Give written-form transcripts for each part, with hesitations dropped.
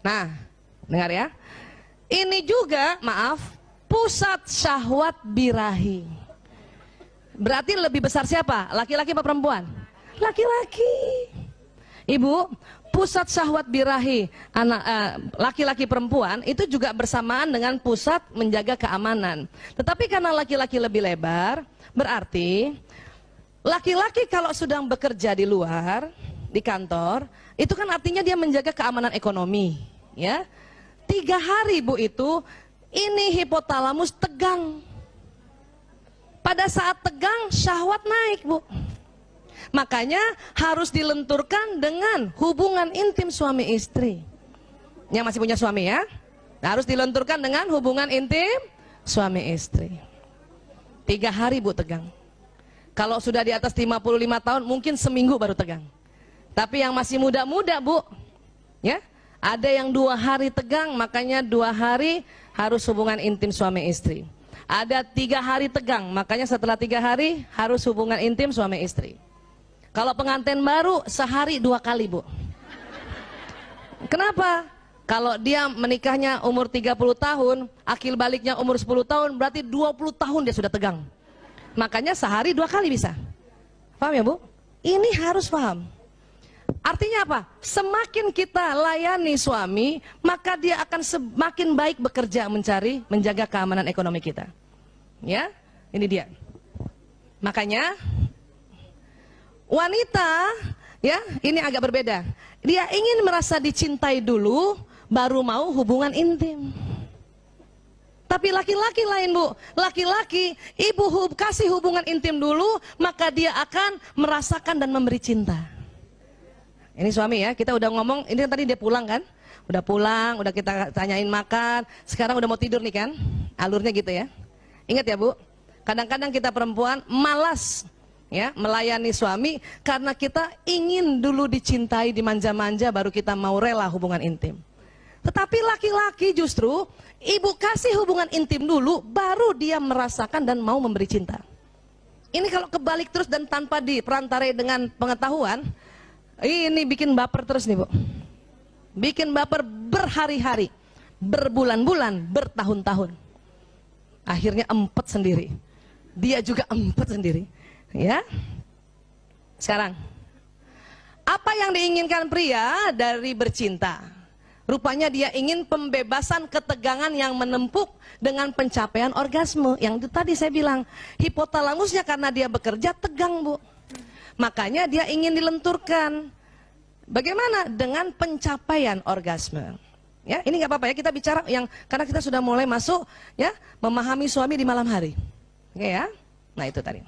Nah, dengar ya. Ini juga, maaf, pusat syahwat birahi. Berarti lebih besar siapa? Laki-laki apa perempuan? Laki-laki. Ibu, pusat syahwat birahi anak laki-laki perempuan itu juga bersamaan dengan pusat menjaga keamanan. Tetapi karena laki-laki lebih lebar, berarti laki-laki kalau sedang bekerja di luar, di kantor, itu kan artinya dia menjaga keamanan ekonomi, ya. 3 hari Bu itu, ini hipotalamus tegang. Pada saat tegang, syahwat naik Bu. Makanya harus dilenturkan dengan hubungan intim suami istri. Yang masih punya suami ya, harus dilenturkan dengan hubungan intim suami istri. 3 hari Bu tegang. Kalau sudah di atas 55 tahun mungkin seminggu baru tegang. Tapi yang masih muda-muda Bu, ya, ada yang 2 hari tegang, makanya 2 hari harus hubungan intim suami istri. Ada 3 hari tegang, makanya setelah 3 hari harus hubungan intim suami istri. Kalau pengantin baru sehari 2 kali Bu. Kenapa? Kalau dia menikahnya umur 30 tahun, akil baliknya umur 10 tahun, berarti 20 tahun dia sudah tegang. Makanya sehari 2 kali bisa. Paham ya Bu? Ini harus paham. Artinya apa? Semakin kita layani suami, maka dia akan semakin baik bekerja mencari, menjaga keamanan ekonomi kita. Ya, ini dia. Makanya wanita, ya, ini agak berbeda. Dia ingin merasa dicintai dulu, baru mau hubungan intim. Tapi laki-laki lain Bu, laki-laki ibu kasih hubungan intim dulu, maka dia akan merasakan dan memberi cinta. Ini suami ya, kita udah ngomong, ini tadi dia pulang kan, udah pulang, udah kita tanyain makan, sekarang udah mau tidur nih kan, alurnya gitu ya. Ingat ya Bu, kadang-kadang kita perempuan malas ya melayani suami karena kita ingin dulu dicintai, dimanja-manja, baru kita mau rela hubungan intim. Tetapi laki-laki justru ibu kasih hubungan intim dulu, baru dia merasakan dan mau memberi cinta. Ini kalau kebalik terus dan tanpa diperantarai dengan pengetahuan, ini bikin baper terus nih Bu. Bikin baper berhari-hari, berbulan-bulan, bertahun-tahun. Akhirnya empet sendiri. Dia juga empet sendiri. Ya. Sekarang, apa yang diinginkan pria dari bercinta? Rupanya dia ingin pembebasan ketegangan yang menempuk dengan pencapaian orgasme. Yang itu tadi saya bilang, hipotalamusnya karena dia bekerja tegang Bu. Makanya dia ingin dilenturkan. Bagaimana? Dengan pencapaian orgasme. Ya, ini nggak apa-apa ya, kita bicara yang karena kita sudah mulai masuk ya memahami suami di malam hari. Oke ya. Nah, itu tadi.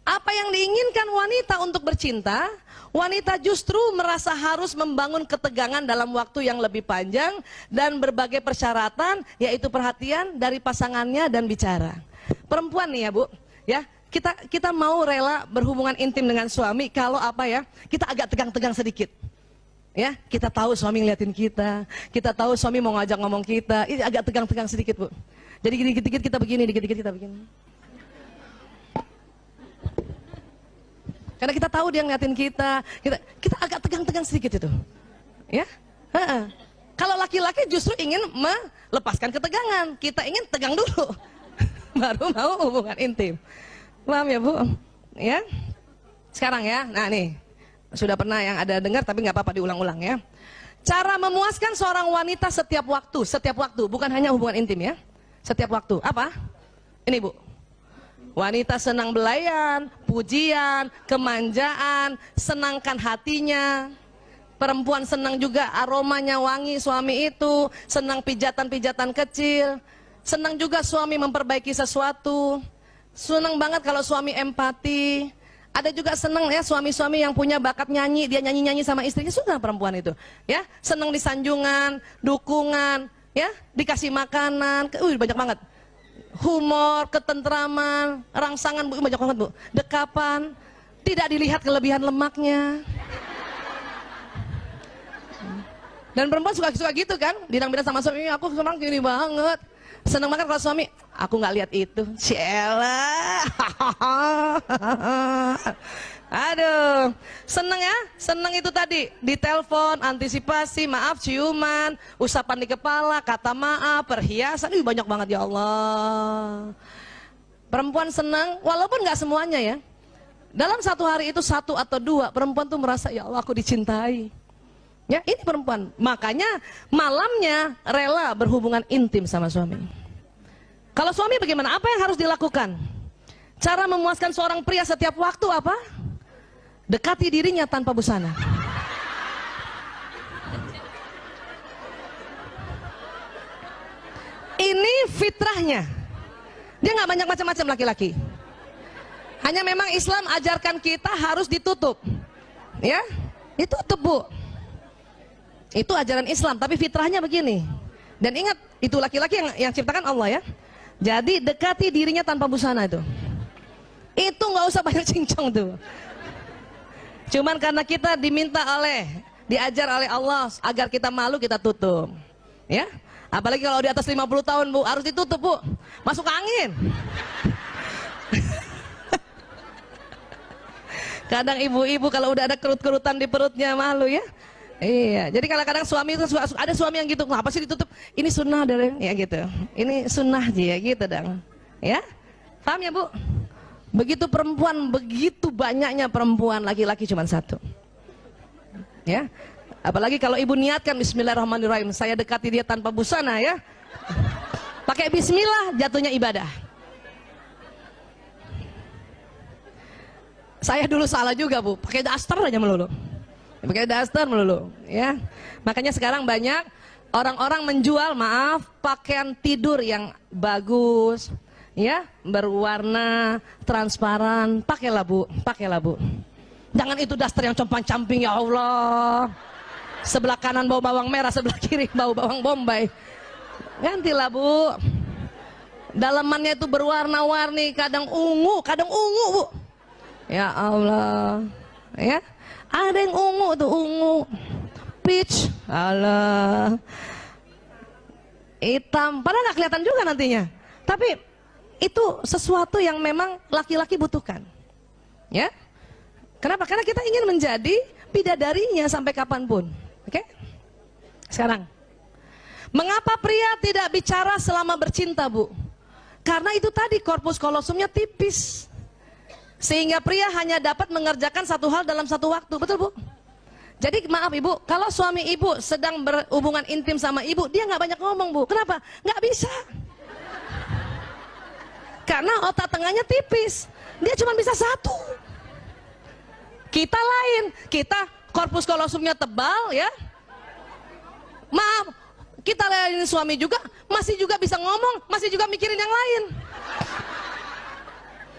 Apa yang diinginkan wanita untuk bercinta? Wanita justru merasa harus membangun ketegangan dalam waktu yang lebih panjang dan berbagai persyaratan, yaitu perhatian dari pasangannya dan bicara. Perempuan nih ya Bu, ya. Kita mau rela berhubungan intim dengan suami kalau apa ya? Kita agak tegang-tegang sedikit. Ya, kita tahu suami ngeliatin kita tahu suami mau ngajak ngomong kita, ini agak tegang-tegang sedikit Bu. Jadi dikit-dikit kita begini, dikit-dikit kita begini. Karena kita tahu dia ngeliatin kita agak tegang-tegang sedikit itu. Ya, kalau laki-laki justru ingin melepaskan ketegangan, kita ingin tegang dulu, baru mau hubungan intim. Paham ya Bu? Ya. Sekarang ya, nah nih. Sudah pernah yang ada dengar tapi nggak apa-apa diulang-ulang ya. Cara memuaskan seorang wanita setiap waktu, bukan hanya hubungan intim ya. Setiap waktu, apa? Ini Bu. Wanita senang belayan, pujian, kemanjaan, senangkan hatinya. Perempuan senang juga aromanya wangi suami itu, senang pijatan-pijatan kecil, senang juga suami memperbaiki sesuatu. Senang banget kalau suami empati. Ada juga senang ya suami-suami yang punya bakat nyanyi, dia nyanyi-nyanyi sama istrinya, suka perempuan itu. Ya, senang disanjungan, dukungan, ya, dikasih makanan, banyak banget. Humor, ketentraman, rangsangan Bu, banyak banget Bu. Dekapan, tidak dilihat kelebihan lemaknya. Dan perempuan suka gitu kan, bilang-bilang sama suami, aku senang gini banget. Senang banget kalau suami, aku nggak lihat itu. Ciela. Aduh, seneng ya? Seneng itu tadi, ditelepon, antisipasi, maaf, ciuman, usapan di kepala, kata maaf, perhiasan, banyak banget ya Allah. Perempuan seneng, walaupun nggak semuanya ya. Dalam satu hari itu satu atau dua, perempuan tuh merasa, ya Allah aku dicintai. Ya, ini perempuan. Makanya malamnya rela berhubungan intim sama suami. Kalau suami bagaimana? Apa yang harus dilakukan? Cara memuaskan seorang pria setiap waktu apa? Dekati dirinya tanpa busana. Ini fitrahnya. Dia nggak banyak macam-macam laki-laki. Hanya memang Islam ajarkan kita harus ditutup. Ya, ditutup bu. Itu ajaran Islam, tapi fitrahnya begini. Dan ingat, itu laki-laki yang ciptakan Allah ya. Jadi dekati dirinya tanpa busana itu. Itu nggak usah banyak cincong tuh. Cuman karena kita diajar oleh Allah agar kita malu, kita tutup. Ya. Apalagi kalau di atas 50 tahun bu, harus ditutup bu. Masuk angin. Kadang ibu-ibu kalau udah ada kerut-kerutan di perutnya malu ya. Iya, jadi kadang-kadang suami itu ada suami yang gitu, kenapa sih ditutup? Ini sunnah dari ya gitu. Ini sunnah aja ya gitu dong. Ya. Paham ya bu? Begitu perempuan, begitu banyaknya perempuan, laki-laki cuma satu. Ya. Apalagi kalau ibu niatkan bismillahirrahmanirrahim, saya dekati dia tanpa busana ya. Pakai bismillah, jatuhnya ibadah. Saya dulu salah juga bu, pakai daster aja melulu. Pakai daster melulu ya. Makanya sekarang banyak orang-orang menjual, maaf, pakaian tidur yang bagus. Ya, berwarna transparan, pakailah bu, pakailah bu. Jangan itu daster yang compang-camping ya Allah. Sebelah kanan bau bawang merah, sebelah kiri bau bawang bombay. Gantilah bu. Dalamannya itu berwarna-warni, kadang ungu bu. Ya Allah. Ya, ada yang ungu tuh, ungu, peach, Allah. Hitam, padahal nggak kelihatan juga nantinya. Tapi itu sesuatu yang memang laki-laki butuhkan. Ya. Kenapa? Karena kita ingin menjadi bidadarinya sampai kapanpun. Oke? Sekarang, mengapa pria tidak bicara selama bercinta, Bu? Karena itu tadi korpus kolosumnya tipis. Sehingga pria hanya dapat mengerjakan satu hal dalam satu waktu. Betul, Bu? Jadi maaf Ibu, kalau suami Ibu sedang berhubungan intim sama Ibu, dia nggak banyak ngomong, Bu. Kenapa? Nggak bisa. Karena otak tengahnya tipis, dia cuma bisa satu. Kita lain, kita korpus kolosumnya tebal ya. Maaf, kita lain suami juga, masih juga bisa ngomong, masih juga mikirin yang lain.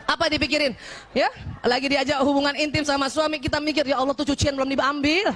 Apa dipikirin? Ya, lagi diajak hubungan intim sama suami, kita mikir, ya Allah tuh cucian belum diambil.